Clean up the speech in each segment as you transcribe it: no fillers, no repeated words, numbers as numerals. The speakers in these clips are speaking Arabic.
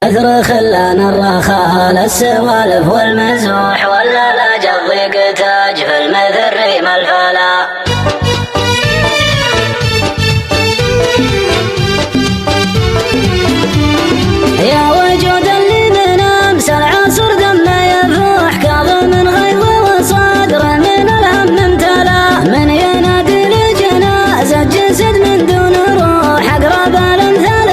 أثر خلان الرخاء للسوالف والمزوح، ولا لا جضيق تاج في المذر ما الفلا. يا وجود اللي من أمس العصر دمه يفوح، كاظم من غيظه وصدره من الهم امتلا، من ينادي لجنازة جسد من دون روح، أقرب الأمثال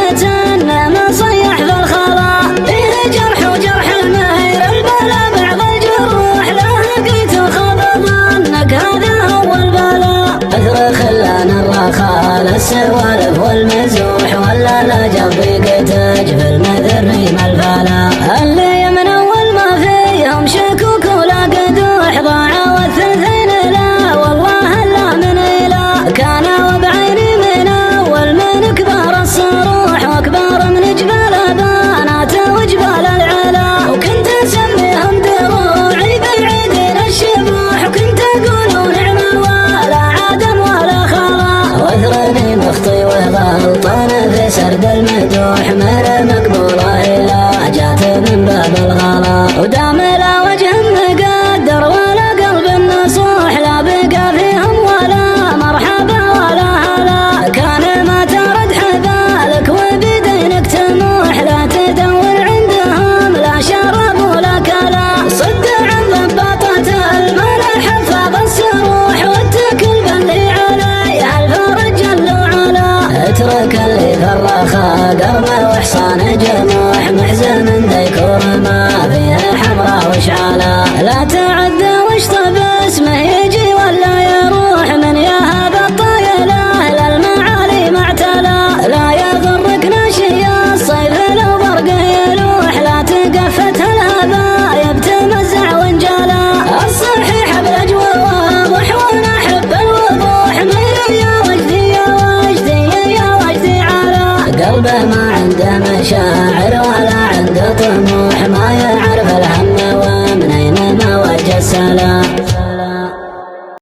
انه مصيح في الخلا. فيه جرح وجرح المهير البلا بعض الجروح، لا لقيت خبر ظنك هذا هو البلا. أثر خلان الرخاء للسوالف والمزوح، ولا لا جضيق تاج في المذر ما الفلا. اللي من أول ما فيهم شكوك ولا قدوح، ضاعوا الثلثين لا والله لا من إله. كان وبعيني من أول من كبار الصروح، وكبار من جبال بنات وجبال العلا، وكنت أسميهم دروعي بعيدين الشبوح، وكنت أقول نعم ولا عدم ولا خلا. واثرني مخطي وغلطان في سرد المدوح، من مقبوله إلا جات من باب الغلا. ودام لا وجه مقدر ولا قلب النصوح، لا بقى فيهم ولا مرحبا ولا هلا. كان ما ترد حبالك وبدينك تموح، لا تدور عندهم لا شراب ولا كلا. صد عن ضباطة المال حفاظ السروح، واتكل باللي عليها الفرج جل وعلا. اترك اللي في الرخاء قرمه وحصان جموح، محزن من ديكور ما فيها حمراء وشعالا. لا تعد وش طب اسمه يجي ولا يروح، من يهب الطيله للمعالي معتلا. لا يغرك ناشي الصيف لو برقه يلوح، لا تقفت الهبايب تمزع وانجلا. الصحيح بالاجواء واضح وانا احب الوضوح، من يا وجدي يا وجدي يا وجدي على. قلبه ما عنده مشاعر ولا عنده طموح، ما يعرف الهم ومنين ما وجه السلام.